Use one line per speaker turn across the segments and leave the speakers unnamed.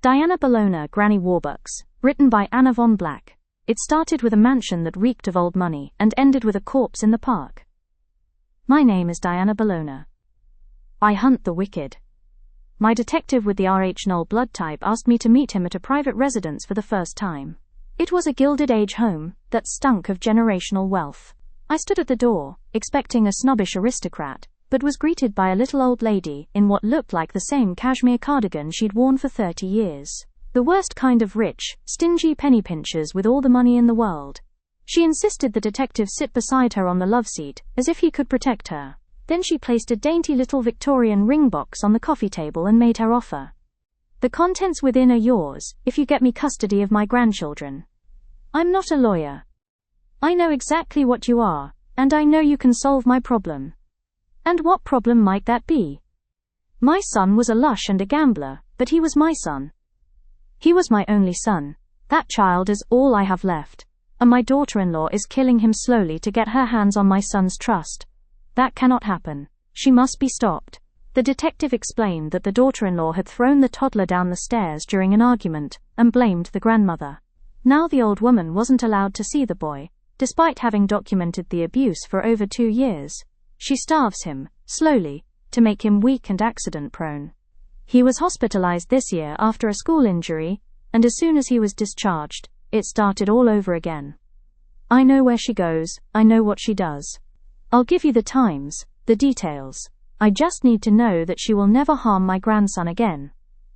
Diana Bellona, Granny Warbucks, written by Anna von Black. It started with a mansion that reeked of old money and ended with a corpse in the park. My name is Diana Bellona. I hunt the wicked. My detective with the Rh0 blood type asked me to meet him at a private residence for the first time. It was a Gilded Age home that stunk of generational wealth. I stood at the door, expecting a snobbish aristocrat, but was greeted by a little old lady in what looked like the same cashmere cardigan she'd worn for 30 years. The worst kind of rich, stingy penny pinchers with all the money in the world. She insisted the detective sit beside her on the love seat, as if he could protect her. Then she placed a dainty little Victorian ring box on the coffee table and made her offer. The contents within are yours, if you get me custody of my grandchildren. I'm not a lawyer. I know exactly what you are, and I know you can solve my problem. And what problem might that be? My son was a lush and a gambler, but he was my son. He was my only son. That child is all I have left. And my daughter-in-law is killing him slowly to get her hands on my son's trust. That cannot happen. She must be stopped. The detective explained that the daughter-in-law had thrown the toddler down the stairs during an argument, and blamed the grandmother. Now the old woman wasn't allowed to see the boy, despite having documented the abuse for over 2 years. She starves him, slowly, to make him weak and accident-prone. He was hospitalized this year after a school injury, and as soon as he was discharged, it started all over again. I know where she goes, I know what she does. I'll give you the times, the details. I just need to know that she will never harm my grandson again.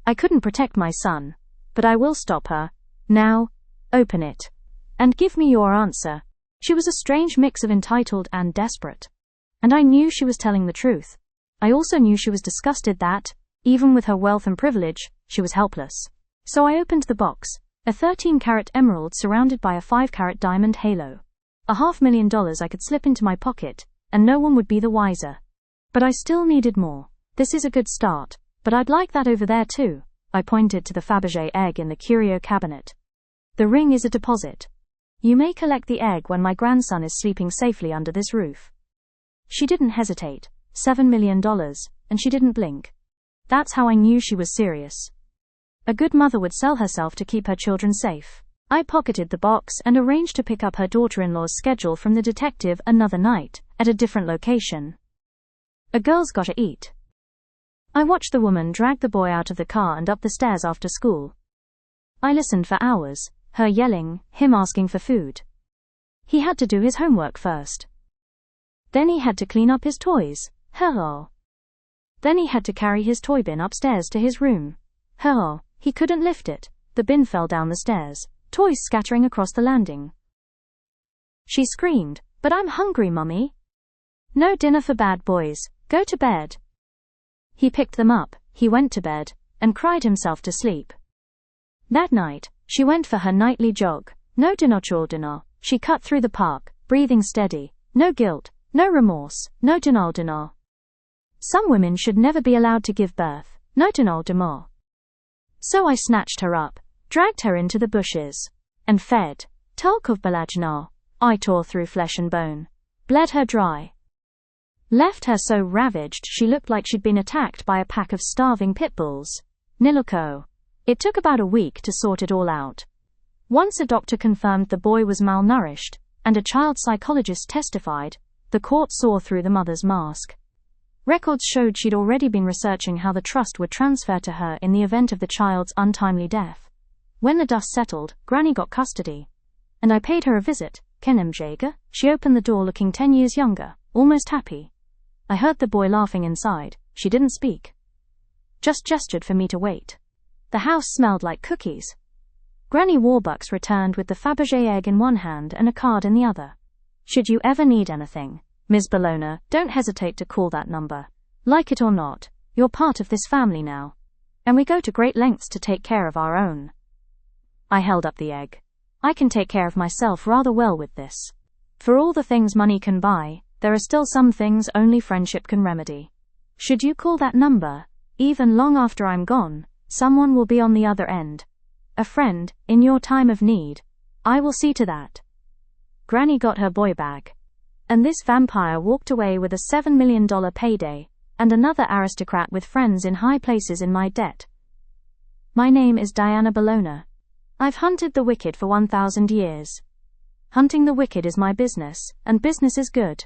I couldn't protect my son, but I will stop her. Now, open it. And give me your answer. She was a strange mix of entitled and desperate. And I knew she was telling the truth. I also knew she was disgusted that, even with her wealth and privilege, she was helpless. So I opened the box, a 13-carat emerald surrounded by a 5-carat diamond halo. $500,000 I could slip into my pocket, and no one would be the wiser. But I still needed more. This is a good start, but I'd like that over there too. I pointed to the Fabergé egg in the curio cabinet. The ring is a deposit. You may collect the egg when my grandson is sleeping safely under this roof. She didn't hesitate. $7 million, and she didn't blink. That's how I knew she was serious. A good mother would sell herself to keep her children safe. I pocketed the box and arranged to pick up her daughter-in-law's schedule from the detective another night, at a different location. A girl's gotta eat. I watched the woman drag the boy out of the car and up the stairs after school. I listened for hours, her yelling, him asking for food. He had to do his homework first. Then he had to clean up his toys. Hello. Then he had to carry his toy bin upstairs to his room. Hello. He couldn't lift it. The bin fell down the stairs, toys scattering across the landing. She screamed, "But I'm hungry, Mummy." "No dinner for bad boys. Go to bed." He picked them up, he went to bed, and cried himself to sleep. That night, she went for her nightly jog. No dinner. She cut through the park, breathing steady. No guilt, no remorse, no dinner. Some women should never be allowed to give birth. No dinner. So I snatched her up, dragged her into the bushes, and fed. Talk of balajna. I tore through flesh and bone. Bled her dry. Left her so ravaged she looked like she'd been attacked by a pack of starving pit bulls. Niloko. It took about a week to sort it all out. Once a doctor confirmed the boy was malnourished, and a child psychologist testified, the court saw through the mother's mask. Records showed she'd already been researching how the trust would transfer to her in the event of the child's untimely death. When the dust settled, Granny got custody. And I paid her a visit. Kenem Jager? She opened the door looking 10 years younger, almost happy. I heard the boy laughing inside. She didn't speak. Just gestured for me to wait. The house smelled like cookies. Granny Warbucks returned with the Fabergé egg in one hand and a card in the other. Should you ever need anything, Ms. Bellona, don't hesitate to call that number. Like it or not, you're part of this family now. And we go to great lengths to take care of our own. I held up the egg. I can take care of myself rather well with this. For all the things money can buy, there are still some things only friendship can remedy. Should you call that number, even long after I'm gone, someone will be on the other end. A friend, in your time of need. I will see to that. Granny got her boy bag. And this vampire walked away with a $7 million payday, and another aristocrat with friends in high places in my debt. My name is Diana Bellona. I've hunted the wicked for 1,000 years. Hunting the wicked is my business, and business is good.